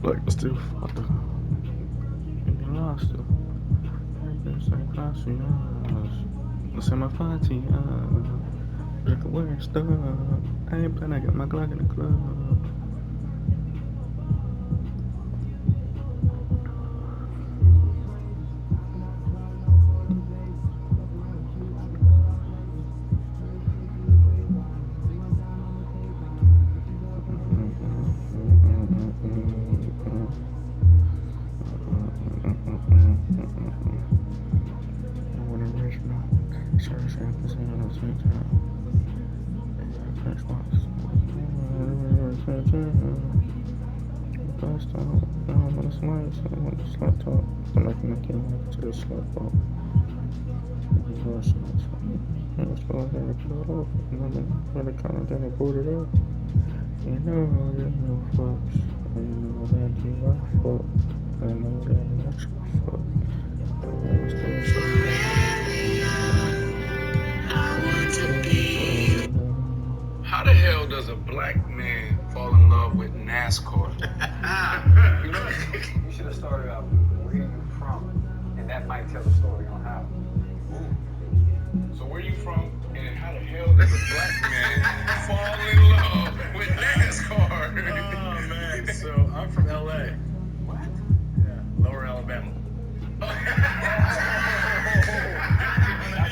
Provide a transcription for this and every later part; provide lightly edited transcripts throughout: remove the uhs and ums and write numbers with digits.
Like, still fucked up. You lost it. Everything's like classy. Let's say my fancy. Drink away stuff. I ain't playing. I got my Glock in the club. You know, there's no fucks. You know that you are fucked. I know that much fuck. I was still How the hell does a black man fall in love with NASCAR? You know, you should have started out where you from, and that might tell the story on how. So where you from, and how the hell does a black man fall in love with NASCAR? Oh man, so I'm from LA. What? Yeah, Lower Alabama. That's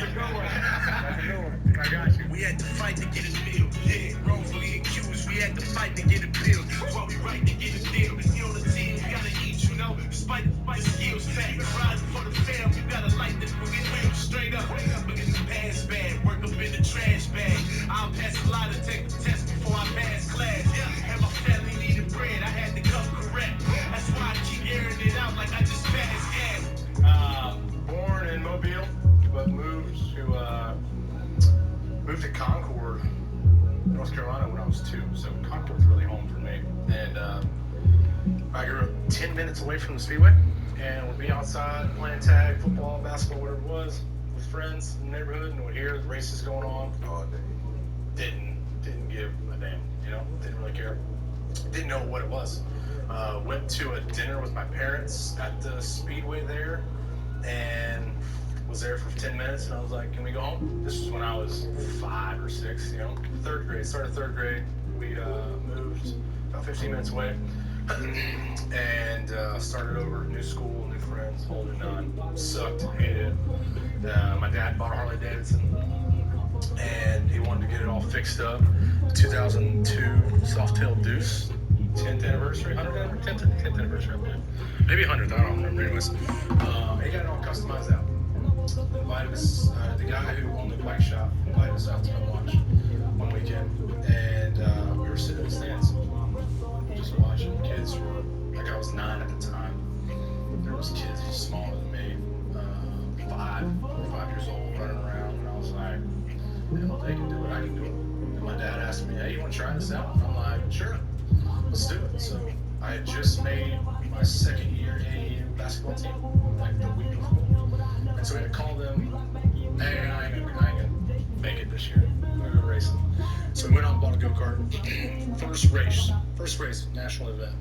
a good one. That's a good one. I got you. We had to fight to get his meal. Yeah, wrongfully accused. We had to fight to get a bill. That's why we right to get a deal. If you on the team, you gotta eat, you know. Despite the skills, sacrifice for the fam. You gotta light this boogie real straight up. Look at the past bag, work up in the trash bag. I'll pass a lot to take the test before I pass class. Yeah, and my family needed bread. I had to come correct. That's why I keep airing it out like I just passed gas. Born in Mobile, but moved to Concord, North Carolina when I was 2. So Concord's really home for me. And I grew up 10 minutes away from the Speedway, and would be outside playing tag, football, basketball, whatever it was, with friends in the neighborhood, and would hear the races going on all day. Didn't give a damn, you know, didn't really care. Didn't know what it was. Went to a dinner with my parents at the Speedway there, and was there for 10 minutes, and I was like, can we go home? This was when I was 5 or 6, you know, third grade, started third grade. We moved about 15 minutes away, and started over, new school, new friends, whole new none. Sucked, hated it. My dad bought a Harley Davidson, and he wanted to get it all fixed up. 2002 Softail Deuce, 10th anniversary, 10th anniversary, I believe. Maybe 100th, I don't remember. Anyways, he got it all customized out. Invited us, the guy who owned the bike shop invited us out to come watch one weekend, and we were sitting in the stands, just watching. Kids were, like, I was 9 at the time. There was kids just smaller than me, 5 years old, running around, and I was like, hell, they can do it, I can do it. And my dad asked me, hey, you want to try this out? And I'm like, sure, let's do it. So I had just made my second year AAU basketball team, like the week before. And so we had to call them, hey, I ain't gonna make it this year. I'm gonna go racing. So we went out and bought a go-kart. First race, national event.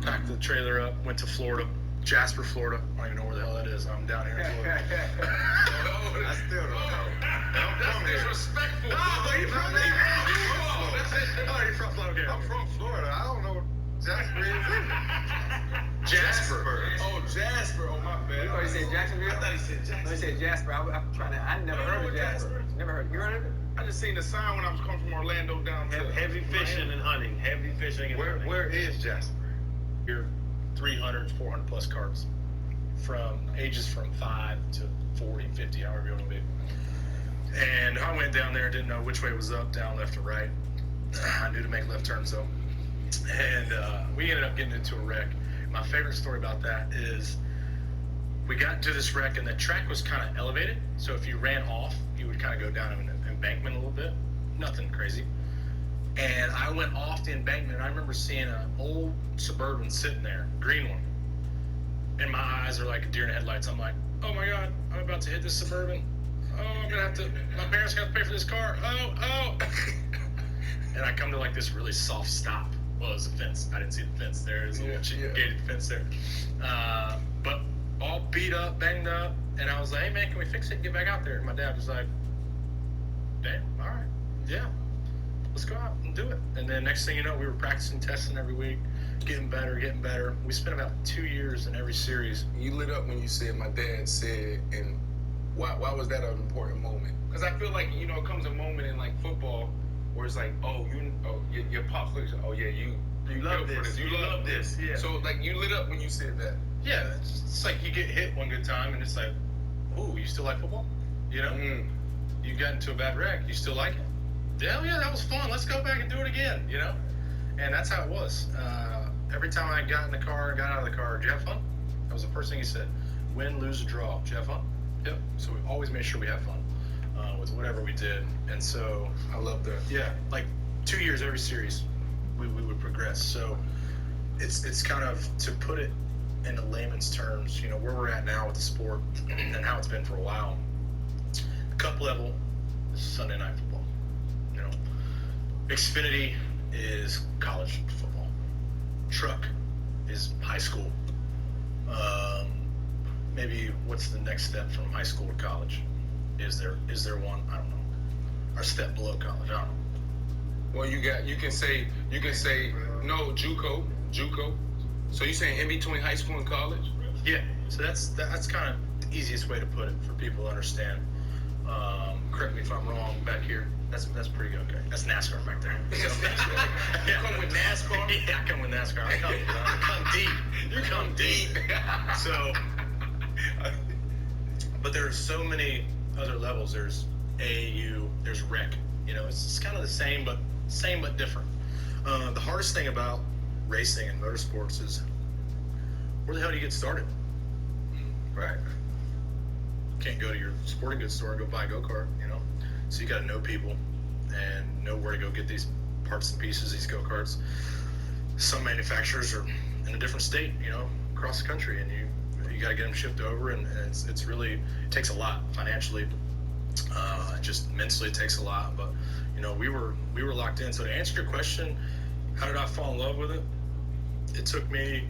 Packed the trailer up, went to Florida, Jasper, Florida. I don't even know where the hell that is. I'm down here in Florida. I still don't know. That's disrespectful. Oh, you from there? Oh, you're from Florida. Okay. I'm from Florida. I don't know what Jasper is. Jasper. Oh, Jasper. Oh, my bad. You thought he said Jacksonville? I thought he said Jacksonville. No, he said Jasper. I never heard of Jasper. Never heard. You heard of it? I just seen the sign when I was coming from Orlando down to Heavy fishing and hunting. Heavy fishing and hunting. Where is Jasper? Here, 300, 400 plus cars from ages from 5 to 40, 50, however you want to be. And I went down there, didn't know which way was up, down, left, or right. I knew to make left turns though. And we ended up getting into a wreck. My favorite story about that is we got into this wreck, and the track was kind of elevated. So if you ran off, you would kind of go down an embankment a little bit. Nothing crazy. And I went off the embankment, and I remember seeing an old Suburban sitting there, green one. And my eyes are like a deer in the headlights. I'm like, oh my God, I'm about to hit this Suburban. Oh, I'm gonna have to, my parents gotta pay for this car. Oh. And I come to like this really soft stop. Well, it was a fence. I didn't see the fence there. There's a little gated fence there. But all beat up, banged up. And I was like, hey, man, can we fix it and get back out there? And my dad was like, damn, all right. Yeah. Let's go out and do it. And then next thing you know, we were practicing, testing every week, getting better. We spent about 2 years in every series. You lit up when you said my dad said, and why was that an important moment? Because I feel like, it comes a moment in like football where it's like, your pops looks, you love this. You love this. Yeah. So like you lit up when you said that. Yeah, it's like you get hit one good time and it's like, ooh, you still like football? You got into a bad wreck, you still like it? Hell yeah, that was fun. Let's go back and do it again, And that's how it was. Every time I got in the car, got out of the car, did you have fun? That was the first thing he said. Win, lose, or draw. Did you have fun? Yep. So we always made sure we had fun with whatever we did. And so I love that. Yeah, like 2 years every series, we would progress. So it's kind of, to put it into layman's terms, where we're at now with the sport and how it's been for a while. Cup level is Sunday night football. Xfinity is college football. Truck is high school. Maybe what's the next step from high school to college? Is there one? I don't know. Or step below college? I don't know. Well, you can say no, JUCO. So you saying in between high school and college? Yeah. So that's kind of the easiest way to put it for people to understand. Correct me if I'm wrong back here. That's pretty good. Okay. That's NASCAR back there. So, You come with NASCAR? Yeah, I come with NASCAR. I come deep. You come deep. So, but there are so many other levels. There's AAU. There's rec. It's kind of the same but different. The hardest thing about racing and motorsports is, where the hell do you get started? Right. You can't go to your sporting goods store and go buy a go-kart, So you got to know people and know where to go get these parts and pieces, these go-karts. Some manufacturers are in a different state, across the country, and you got to get them shipped over, and it's really, it takes a lot financially. Just mentally, it takes a lot, but we were locked in. So to answer your question, how did I fall in love with it? It took me,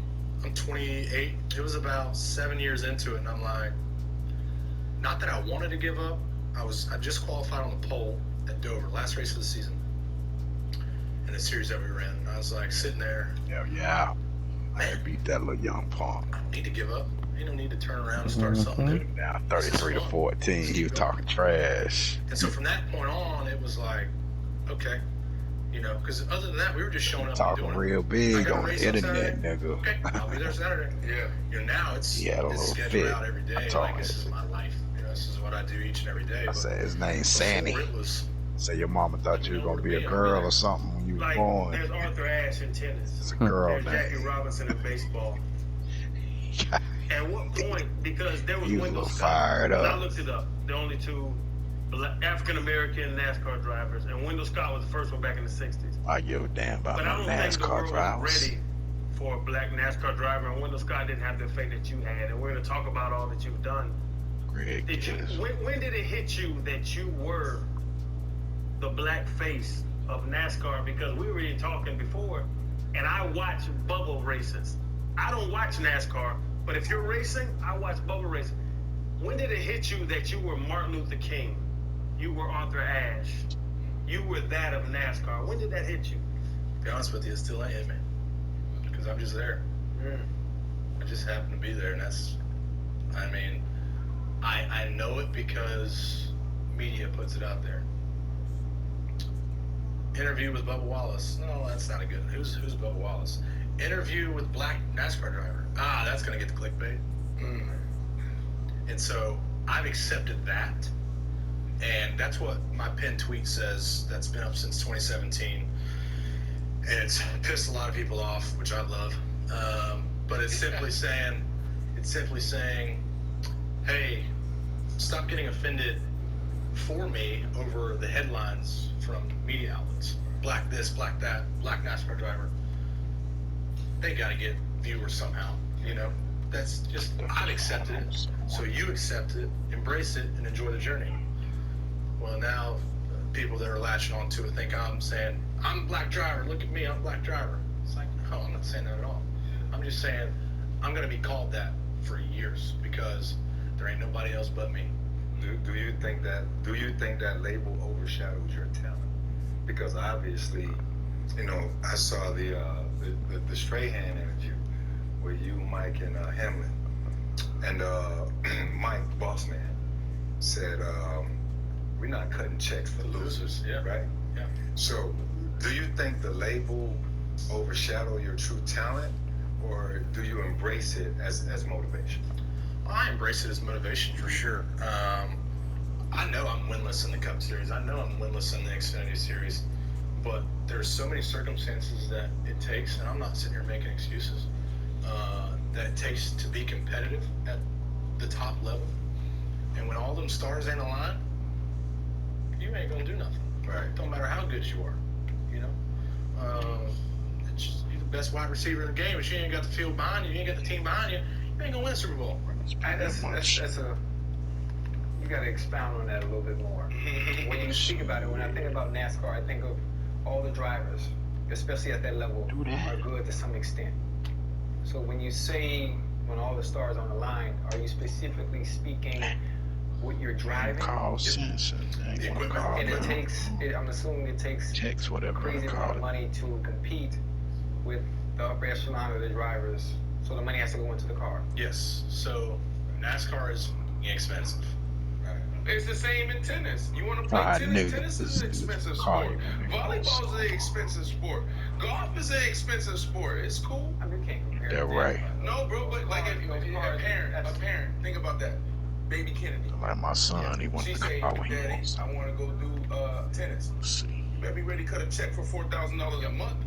I'm 28. It was about 7 years into it, and I'm like, not that I wanted to give up. I just qualified on the pole at Dover, last race of the season, in the series that we ran. And I was like sitting there. Yeah. I beat that little young punk. I don't need to give up. Ain't no need to turn around and start something new. Now 33-14, he was talking trash. And so from that point on, it was like, okay, because other than that, we were just showing up talking and doing real it. big on the internet, nigga. Okay, I'll be there Saturday. Yeah. Now it's scheduled fit. out every day. Like, this is my life. This is what I do each and every day. I said his name's Sandy. Say your mama thought you was gonna be a girl or something when you was born. There's Arthur Ashe in tennis. It's a girl There's name. Jackie Robinson in baseball. At what point? Because there was He was a Wendell little Scott. fired When I up. looked it up, the only two African American NASCAR drivers, and Wendell Scott was the first one back in the '60s. I give a damn about But I no don't think the NASCAR world was drivers. ready for a black NASCAR driver, and Wendell Scott didn't have the faith that you had. And we're going to talk about all that you've done. Greg When did it hit you that you were the black face of NASCAR? Because we were even talking before, and I watch bubble races. I don't watch NASCAR, but if you're racing, I watch bubble racing. When did it hit you that you were Martin Luther King? You were Arthur Ashe. You were that of NASCAR. When did that hit you? To be honest with you, it still ain't hit me. Because I'm just there. I just happen to be there, and I know it because media puts it out there. Interview with Bubba Wallace. No, that's not a good. Who's Bubba Wallace? Interview with black NASCAR driver. That's gonna get the clickbait. And so I've accepted that, and that's what my pinned tweet says. That's been up since 2017, and it's pissed a lot of people off, which I love. But it's simply saying, hey, stop getting offended for me over the headlines from media outlets. Black this, black that, black NASCAR driver. They got to get viewers somehow, That's just, I've accepted it. So you accept it, embrace it, and enjoy the journey. Well, now people that are latching onto it think I'm saying, I'm a black driver, look at me, I'm a black driver. No, I'm not saying that at all. I'm just saying I'm going to be called that for years because there ain't nobody else but me. Do you think that label overshadows your talent? Because obviously, you know, I saw the Strahan interview with you, Mike, and Hamlin, and Mike, boss man, said we're not cutting checks for losers, Yeah. right? Yeah. So, do you think the label overshadow your true talent, or do you embrace it as motivation? I embrace it as motivation for sure. I know I'm winless in the Cup Series. I know I'm winless in the Xfinity Series. But there's so many circumstances that it takes, and I'm not sitting here making excuses, that it takes to be competitive at the top level. And when all them stars ain't aligned, you ain't going to do nothing. Right. Don't matter how good you are, you know. It's just, you're the best wide receiver in the game. If you ain't got the field behind you, you ain't got the team behind you, you ain't going to win a Super Bowl. That's you got to expound on that a little bit more. When you speak about it, when I think about NASCAR, I think of all the drivers, especially at that level, are good to some extent. So when you say when all the stars on the line, are you specifically speaking what you're driving? Call sense. And it takes, I'm assuming it takes Checks, whatever crazy you amount call of it. money to compete with the upper echelon of the drivers. So the money has to go into the car. Yes. So NASCAR is expensive. It's the same in tennis. You want to play I knew tennis? Tennis is an expensive call sport. you. Volleyball is an expensive sport. Golf is an expensive sport. It's cool. I mean, you can't compare. They're that. right. No, bro, but like if Those a cars, parent, think about that. Baby Kennedy. Like my son, he wants She to say, call when he Daddy, wants. I want to go do tennis. Let's see. You better be ready to cut a check for $4,000 a month.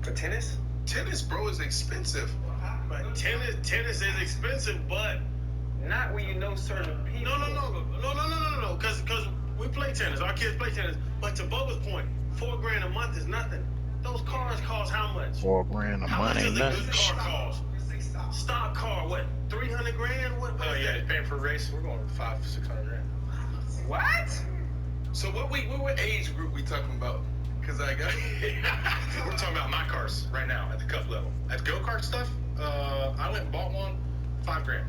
For tennis? Tennis, bro, is expensive. But tennis is expensive, but Not when you know certain people. no. Because we play tennis. Our kids play tennis. But to Bubba's point, $4,000 a month is nothing. Those cars cost how much? $4,000 a How month much ain't does a nothing. good car cost? Stock car, what? $300,000? What Oh is yeah, that? you're paying for a race. We're going to $500-600 grand. What? So what age group we talking about? Because I got We're talking about my cars right now at the Cup level. At the go-kart stuff, I went and bought one, $5,000.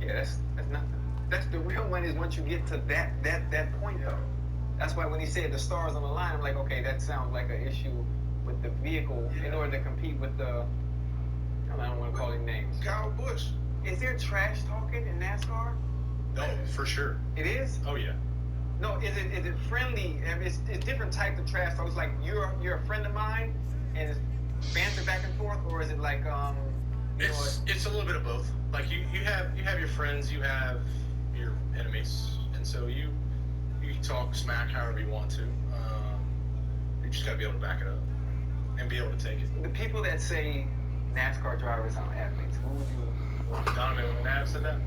Yeah, that's nothing. That's the real money is once you get to that point though. That's why when he said the stars on the line, I'm like, okay, that sounds like an issue with the vehicle in order to compete with the. I don't want to call him names. Kyle Busch. Is there trash talking in NASCAR? Oh, for sure. It is. Oh yeah. No, is it friendly? I mean, it's different types of trash talk. It's like you're a friend of mine, and it's banter back and forth, or is it like It's a little bit of both. Like you have your friends, you have your enemies, and so you talk smack however you want to. You just gotta be able to back it up and be able to take it. the people that say NASCAR drivers aren't athletes? Who would you? Donovan McNabb said that.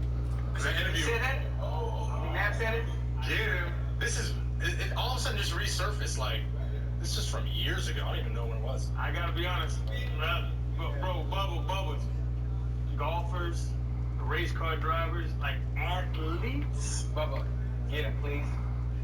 Because that interview. Said that? McNabb said it. Yeah. This is it all of a sudden just resurfaced. Like this is from years ago. I don't even know when it was. I gotta be honest, bro, Bubba, golfers, race car drivers, like athletes. Bubba, get him, please.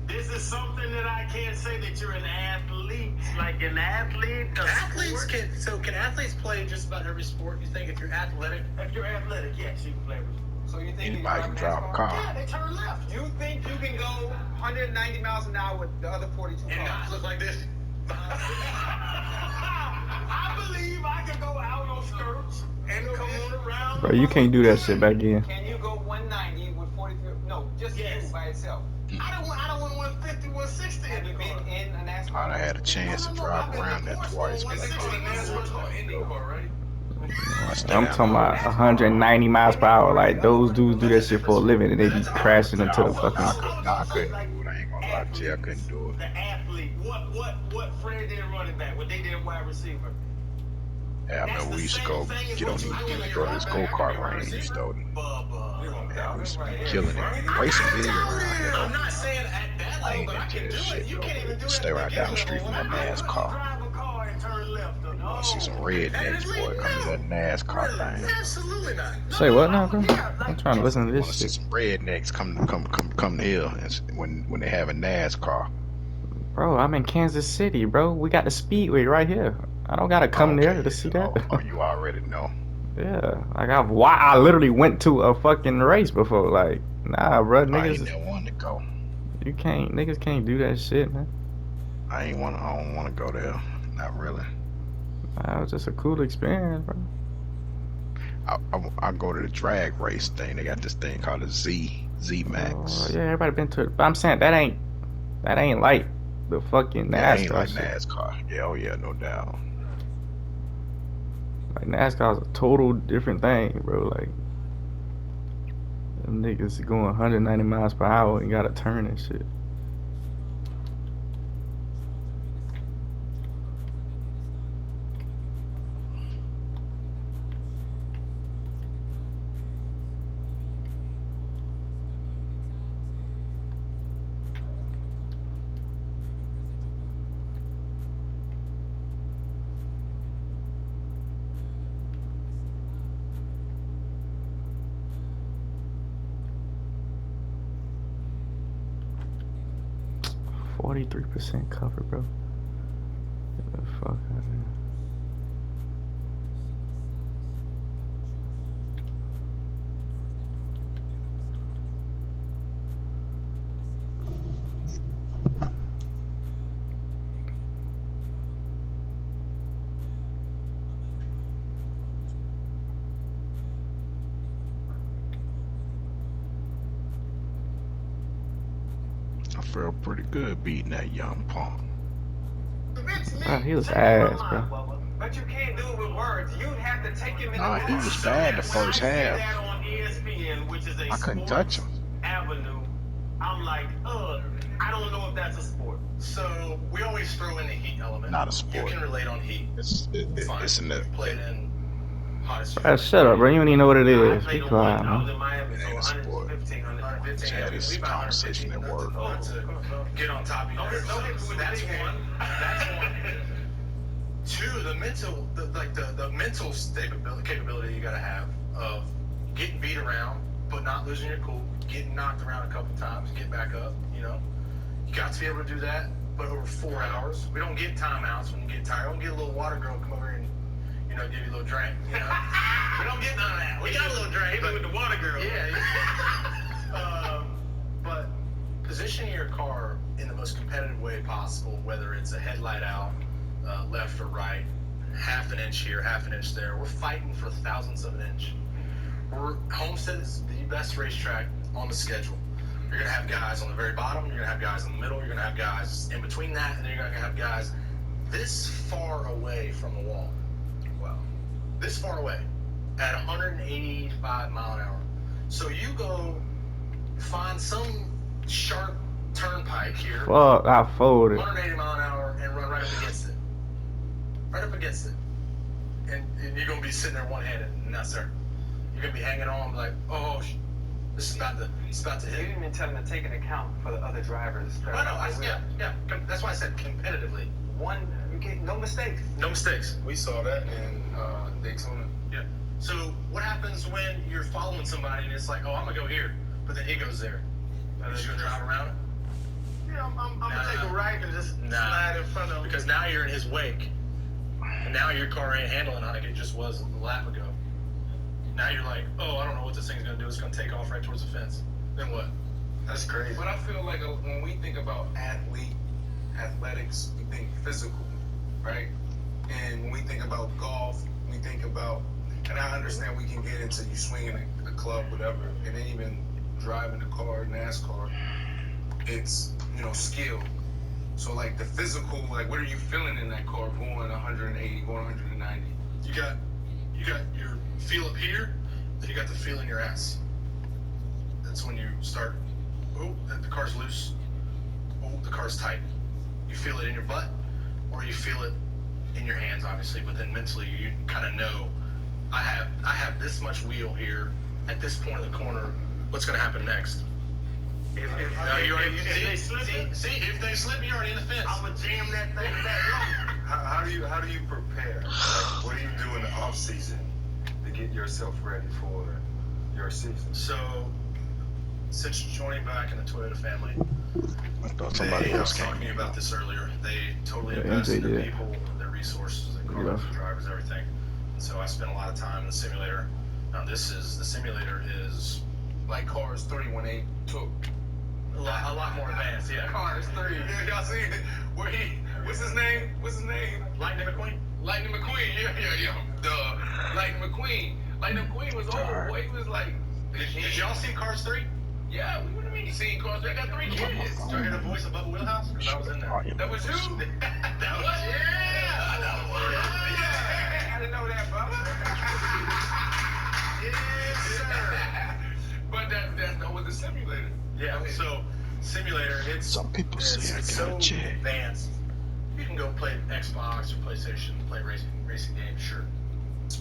This is something that I can't say that you're an athlete, like an athlete. Athletes can athletes play just about every sport? You think if you're athletic? If you're athletic, yes, you can play. So you think Anybody can drive a NASCAR? car. Yeah, they turn left. You think you can go 190 miles an hour with the other 42 And not cars? look like this? I believe I can go out on skirts and come on around. Bro, you can't do that shit back then. Can you go 190 with 43? No, just Yes. you by itself. I don't want 150, 160 Have in you the been car. in a NASCAR? I done had a chance to drive around that twice, but I It's called a NASCAR, it's called IndyCar, right? I'm talking about 190 miles per hour. Like, those dudes do that shit for a living and they be crashing into the fucking. I couldn't do it. I ain't gonna lie to you. I couldn't do it. The athlete. What Fred did running back? What they did wide receiver? Yeah, I remember we used to go get on these go-kart range though. Man, we used to be killing it. Racing big around here I'm though. not saying at that I level, ain't but I into can that do shit it. You though. can't even do it. Stay right down the street from that NASCAR. Drive a car and turn left. I see some rednecks, boy, come to that NASCAR thing. Absolutely not. Say what now, bro? I'm trying to listen to I want this to see shit. some rednecks come to here when they have a NASCAR. Bro, I'm in Kansas City, bro. We got the Speedway right here. I don't gotta come there to see that. Oh, you already know. Yeah, like I literally went to a fucking race before. Like, nah, bro, I ain't niggas, never wanted to go. niggas can't do that shit, man. I don't want to go there. Not really. That was just a cool experience, bro. I go to the drag race thing. They got this thing called a Z Max. Yeah, everybody been to it, but I'm saying that ain't like the fucking NASCAR. Ain't like shit. NASCAR. Yeah, oh yeah, no doubt. Like NASCAR is a total different thing, bro. Like them niggas going 190 miles per hour and gotta turn and shit. %cover, bro. Get the fuck out of here. I feel pretty good beating that young punk. Bro, he was ass, bro. But you can't do it with words. You'd have to take him in the He was bad the first half. I couldn't touch him. Avenue, I'm like, I don't know if that's a sport. So we always throw in the heat element. Not a sport. You can relate on heat. It's in the Played in hottest. Shut up, bro. You don't even know what it is. I Be played quiet, I was man. in Miami, It so ain't a sport. 115. Yeah, this conversation at work. Get on top of you. That's one. That's one. Two, the mental, the mental capability you gotta have of getting beat around, but not losing your cool, getting knocked around a couple times, get back up. You know, you got to be able to do that. But over 4 hours, we don't get timeouts when you get tired. We don't get a little water girl come over and give you a little drink. You know, we don't get none of that. We got a little drink, but with the water girl. Yeah. But positioning your car in the most competitive way possible, whether it's a headlight out, left or right, half an inch here, half an inch there. We're fighting for thousandths of an inch. Homestead is the best racetrack on the schedule. You're gonna have guys on the very bottom. You're gonna have guys in the middle. You're gonna have guys in between that, and then you're gonna have guys this far away from the wall. Wow. This far away at 185 mile an hour. So you go find some sharp turnpike here. Fuck, I folded. 180 mile an hour and run right up against it. Right up against it. And you're going to be sitting there one-handed. No, sir. You're going to be hanging on like, this is about to hit. You didn't even tell him to take into account for the other drivers. Yeah. That's why I said competitively. No mistakes. No mistakes. We saw that in Daytona. Yeah. So what happens when you're following somebody and it's like, I'm going to go here, but then he goes there? Are you going to drive around it? Yeah, I'm going to take a right and just slide in front of him. Because now you're in his wake. And now your car ain't handling like it just was a lap ago. Now you're like, I don't know what this thing's going to do. It's going to take off right towards the fence. Then what? That's crazy. But I feel like when we think about athletics, we think physical, right? And when we think about golf, we think about, and I understand we can get into you swinging a club, whatever, and then even driving a car, NASCAR, it's, skill. So like the physical, like what are you feeling in that car going 180, going 190? You got your feel up here, then you got the feel in your ass. That's when you start, the car's loose, the car's tight. You feel it in your butt, or you feel it in your hands, obviously, but then mentally you kind of know, I have this much wheel here, at this point of the corner, what's going to happen next? If they slip, you're already in the fence. I'm going to jam that thing back low. How do you prepare? Like, what do you do in the off season to get yourself ready for your season? So, since joining back in the Toyota family, I thought somebody else was came talking in. about this earlier. They totally Yeah, invest in MJ their did. people, their resources. They cars, drivers, everything. And so I spent a lot of time in the simulator. Now the simulator is like Cars 3 when they took a lot more advanced. Yeah. Cars 3. Yeah, y'all see it? Where what's his name? Lightning McQueen. Lightning McQueen. Yeah. Duh. Lightning McQueen. Lightning McQueen was old, boy. He was like. Did y'all see Cars 3? Yeah, what do you mean you seen Cars 3? I got 3 kids. Did you hear the voice of Bubba Wheelhouse? Because I was in there. That was you? That was yeah. I know. Yeah. I didn't know that, Bubba. Yes, sir. But that was the simulator. Yeah. So simulator, Some people say I so gotta check. advanced. You can go play Xbox or PlayStation, play racing games, sure.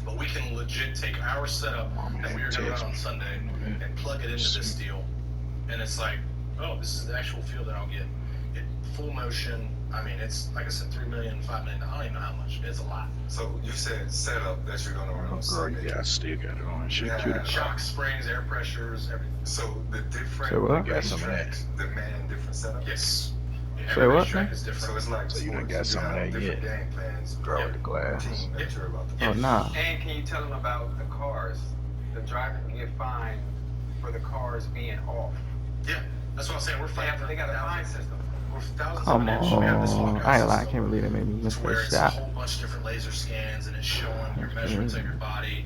But we can legit take our setup that we were going to run on Sunday and plug it into this deal. And it's like, oh, this is the actual feel that I'll get. It full motion. I mean, it's like I said, 3 million, 5 million. I don't even know how much. It's a lot. So you said setup that you're gonna run on Sunday. Yeah, I still got it on. Shit, Yeah. cute. Shock springs, air pressures, everything. So the different Say what? Got some of that. racetracks demand different setup. Yes. Yeah, Say every what, racetrack man? is different. So it's like So you done sports. got some of have that different yet. game plans. Throw out the glass. Team that you're about to Oh, nah. And can you tell them about the cars? The driver can get fined for the cars being off. Yeah, that's what I'm saying. We're fighting. They got a fine system. We're thousands Come of inch. We have this on. lockout I ain't lying. I system. can't believe they made me miss Where that it's a shot. whole bunch of different laser scans and it's showing your measurements of your body.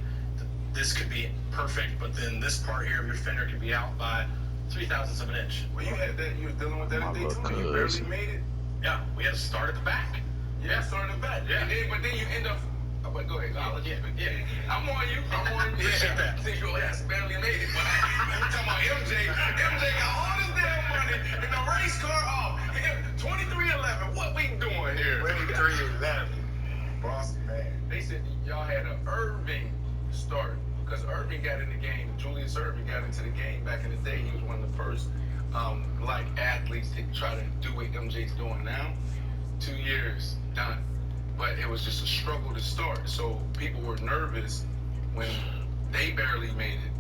This could be perfect, but then this part here of your fender could be out by 0.003 of an inch. Well, you had that. You was dealing with that My at little Daytona. You barely cousin. made it. Yeah, we had to start at the back. Yeah, starting the back. Yeah. But then you end up. Oh, but go ahead. I'll let you. Yeah. I'm on you. Appreciate that. Since your ass barely made it. But I'm talking about MJ. MJ got all this damn money and the race car off. 2311. What we doing here? 2311. Boston, man. They said y'all had an Irving start because Irving got in the game. Julius Irving got into the game back in the day. He was one of the first black athletes to try to do what MJ's doing now. 2 years done, but it was just a struggle to start. So people were nervous when they barely made it.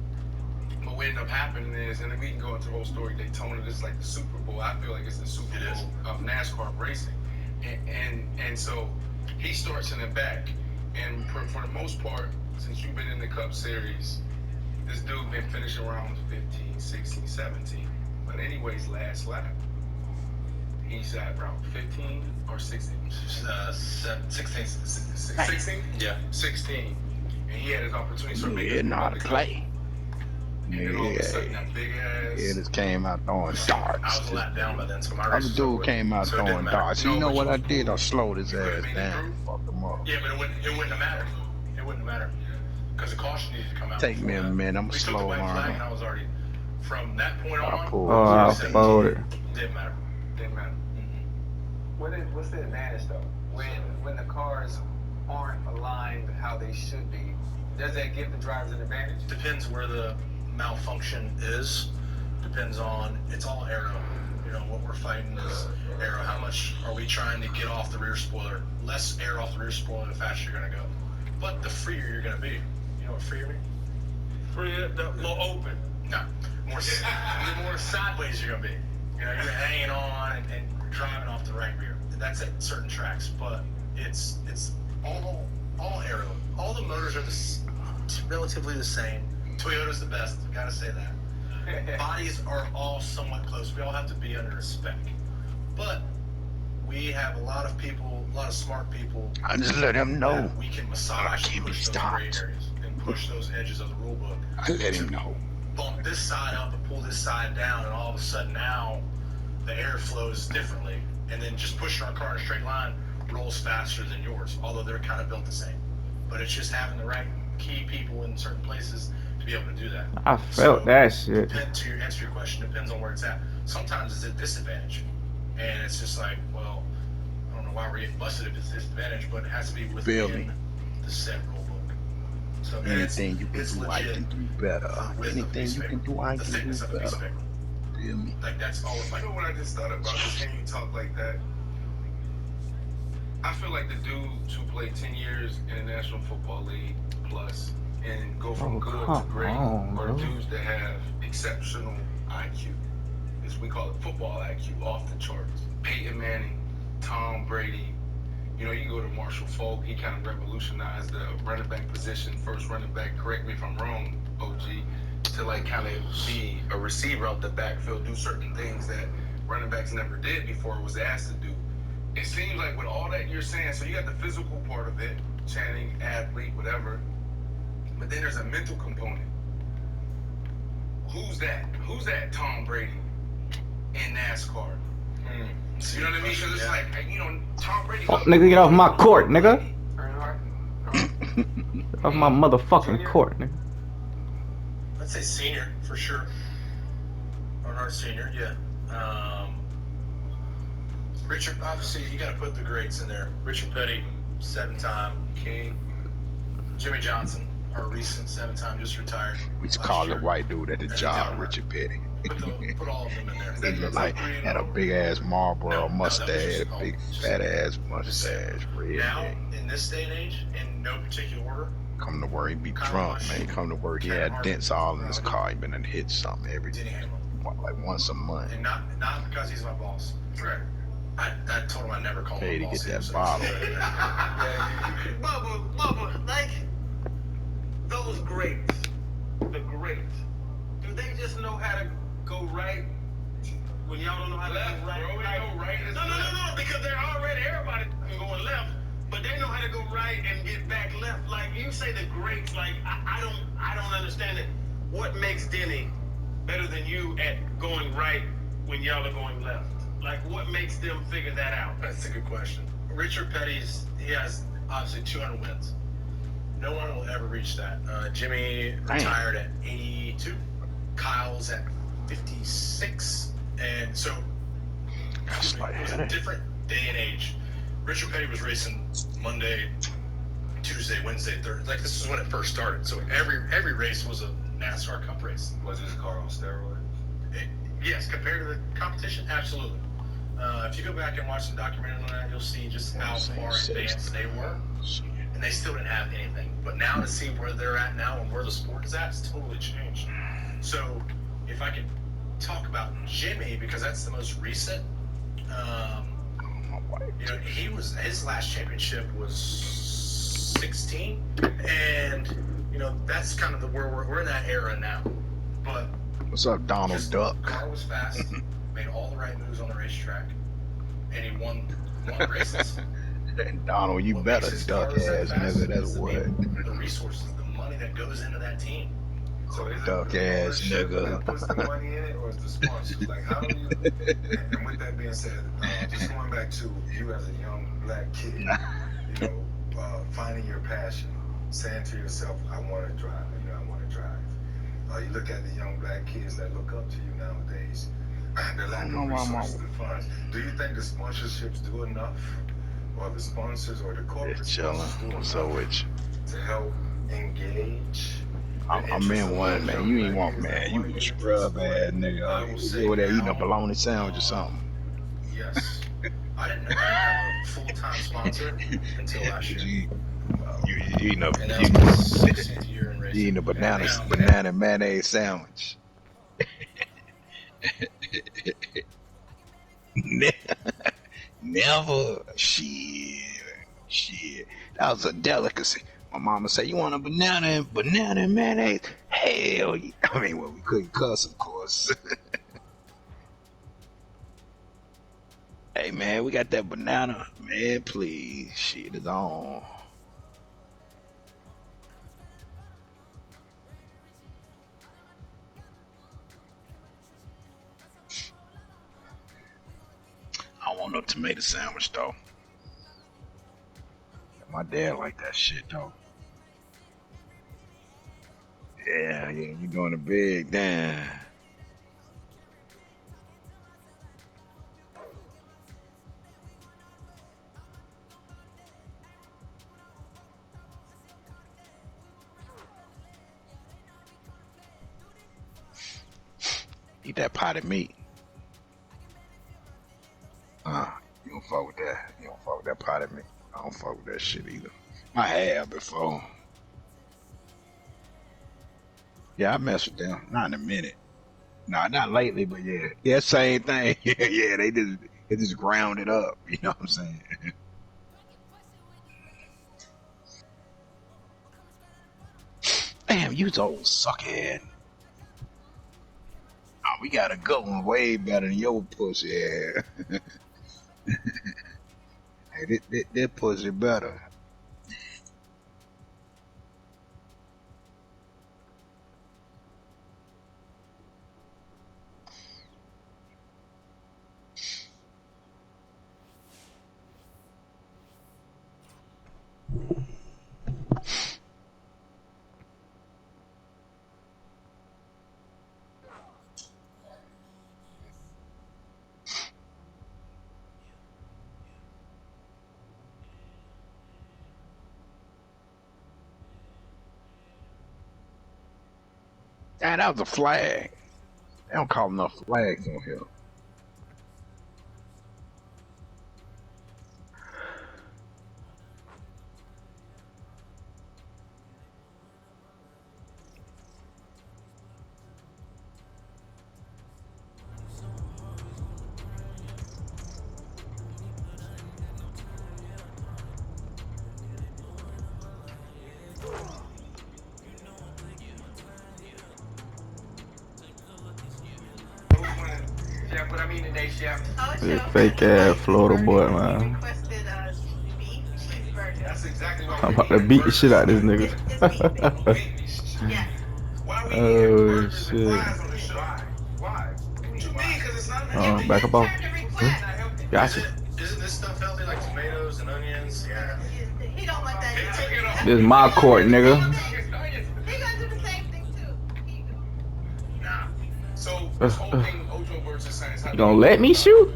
But what ended up happening is, and then we can go into the whole story. Daytona, this is like the Super Bowl. I feel like it's the Super It is. Bowl of NASCAR racing, and so he starts in the back. And for the most part, since you've been in the Cup Series, this dude been finishing around 15, 16, 17. But anyways, last lap, he's at around 15 or 16. 16. 16? Yeah. 16. And he had his opportunity to start Yeah, making know how to play. And then all of a sudden, Yeah, that big ass. yeah, this came out throwing I was darts. a lap down by then, so my Other race was over dude with. came out So it didn't throwing matter. darts. No, You know but what you I was did? cool. I slowed his You could've ass made it down. through. Fuck him up. Yeah, but it wouldn't have mattered. It wouldn't have mattered. Because the caution needed to come out. Take me a before that. minute, I'm we took slow the white flag learner. and I was already, from that point I on, pulled Oh, I 17, folded. didn't matter. Didn't matter. What's the advantage though? When the cars aren't aligned how they should be, does that give the drivers an advantage? Depends where the malfunction is. Depends on, it's all aero. You know, what we're fighting is aero. How much are we trying to get off the rear spoiler? Less air off the rear spoiler, the faster you're going to go. But the freer you're going to be. You know what freer means? Free it, the little open. No. The more sideways you're going to be. You know, you're hanging on and driving off the right rear. That's at certain tracks. But it's all aero. All the motors are relatively the same. Toyota's the best. Gotta say that. Bodies are all somewhat close. We all have to be under a spec. But we have a lot of people, a lot of smart people. I just let him know. that we can massage can't and be push those gray stopped. areas and push those edges of the rule book. I let him know. Bump this side up and pull this side down, and all of a sudden now the air flows differently. And then just pushing our car in a straight line rolls faster than yours, although they're kind of built the same. But it's just having the right key people in certain places to be able to do that. I felt that shit. To answer your question, depends on where it's at. Sometimes it's a disadvantage, and it's just like, well, I don't know why we're getting busted if it's a disadvantage, but it has to be Feel me. within the set rule book. So and Anything you can it's do, I legit can do better. width of Anything piece you of can paper, do, I the can thickness do of a piece of better. paper. Feel me? Like that's always You like. know what I just thought about just hearing you talk like that? I feel like the dudes who play 10 years in the National Football League plus and go from Oh, good to come great on, are bro. dudes that have exceptional IQ. As we call it football IQ, off the charts. Peyton Manning, Tom Brady, You know, you go to Marshall Faulk, he kind of revolutionized the running back position, first running back, correct me if I'm wrong, OG, to like kind of be a receiver out the backfield, do certain things that running backs never did before was asked to do. It seems like with all that you're saying, so you got the physical part of it, Channing, athlete, whatever, but then there's a mental component. Who's that? Who's that Tom Brady in NASCAR? You know what I mean? Because it's like, you know, Tom Brady. Oh, nigga, get off my court, nigga. Get off my motherfucking court, nigga. I'd say senior for sure. Earnhardt Senior, yeah. Richard, obviously, you got to put the greats in there. Richard Petty, 7-time king. Jimmy Johnson, our recent 7-time, just retired. We just call the white dude at the job Richard Petty. Put all of them in there. He looked like had a big ass Marlboro mustache, a big fat ass mustache, red. Now, in this day and age, in no particular order. Come to work, he be drunk, man. He come to work, he had dents all in his car. He been and hit something every like once a month. And not because he's my boss. Right. I told him I never call him Hey, to boss. get that bottle. Bubba, like those greats, the greats, do they just know how to go right when y'all don't know how to go right? Bro, go right. No, because they're already everybody going left, but they know how to go right and get back left. Like you say, the greats. Like I don't understand it. What makes Denny better than you at going right when y'all are going left? Like, what makes them figure that out? That's a good question. Richard Petty's, he has obviously 200 wins. No one will ever reach that. Jimmy retired at 82. Kyle's at 56. And so, it was a different day and age. Richard Petty was racing Monday, Tuesday, Wednesday, Thursday. Like, this is when it first started. So every race was a NASCAR Cup race. Was his car on steroids? Yes, compared to the competition, absolutely. If you go back and watch the documentary on that, you'll see just how far advanced they were. And they still didn't have anything. But now to see where they're at now and where the sport is at, it's totally changed. So if I could talk about Jimmy, because that's the most recent, you know, his last championship was 16. And, you know, that's kind of where we're in that era now. But what's up, Donald Duck? The car was fast, made all the right moves on the racetrack, and he won races. And Donald, you better duck ass nigga, that's what. The resources, the money that goes into that team. So duck ass nigga. Puts the money in it, or is the sponsors? Like, how do you? And with that being said, just going back to you as a young black kid, you know, finding your passion, saying to yourself, "I want to drive." You know, I want to drive. You look at the young black kids that look up to you nowadays, the lack of resources and funds. Do you think the sponsorships do enough, or the sponsors or the corporate sponsors do enough to help engage? I'm in one, man. You ain't want, man. You a scrub ass nigga. You over there eating a bologna sandwich or something. Yes. I didn't know I had a full-time sponsor until last year. You eating a banana mayonnaise sandwich. Never. Shit. That was a delicacy. My mama said, "You want a banana and mayonnaise?" Hell yeah. I mean, well, we couldn't cuss, of course. Hey, man, we got that banana. Man, please. Shit is on. I want no tomato sandwich, though. My dad like that shit, though. Yeah, you doing a big damn. Eat that potted meat. You don't fuck with that. You don't fuck with that potted meat. I don't fuck with that shit either. I have before. Yeah, I mess with them. Not in a minute. No, not lately, but yeah. Yeah, same thing. Yeah, they just ground it up. You know what I'm saying? Damn, you old suckhead. Oh, we got a good one way better than your pussy. Yeah. Hey, that pussy better. Damn, that was a flag. They don't call enough flags on here. Chef, what I mean today, Chef? This fake ass Florida boy, man. That's exactly what I'm about to beat the shit out of this nigga. Oh shit. Why? What you mean? Because it's not Back up off. Gotcha. Isn't this stuff healthy, like tomatoes and onions? Yeah. He don't want that. This is my court, nigga. He gonna do the same thing too. Nah. So this whole thing, Ocho versus Science. You gonna let me shoot?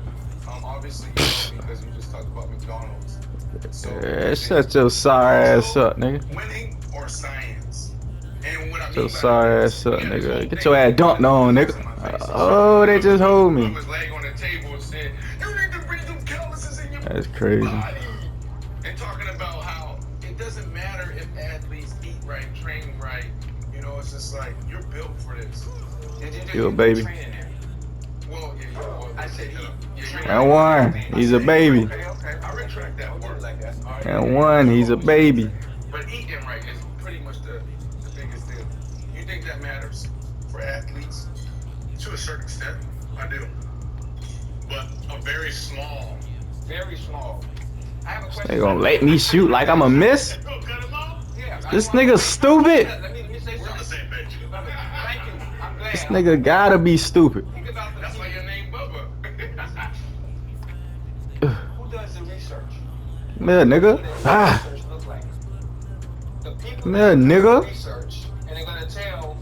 Obviously, because you just talked about McDonald's. So Yeah, shut your sorry ass up, nigga. winning or science? And what I Shut your mean by sorry that ass up, is, nigga. Get your ass dunked on, nigga. Oh, they just hold me. Put his leg on the table and said, "You need to bring them calluses in your That's crazy. body." And talking about how it doesn't matter if athletes eat right, train right. You know, it's just like you're built for this. You a baby. Well, yeah, well, I said eat. And one, he's a baby. Okay, I retract that word. Like that. All right. And one, he's a baby. But eating right is pretty much the biggest deal. You think that matters for athletes? To a certain extent, I do. But a very small. Very small. I have a question. They gonna let me shoot like I'm a miss? Cut him off? Yeah, This nigga stupid. Let me say We're on the something. same page. Thank you. I'm glad. This nigga gotta be stupid. Think about That's why your name Bubba. who does the research. Come here, nigga. What does Ah, research look like? The people come here, that do nigga. research, and they're gonna tell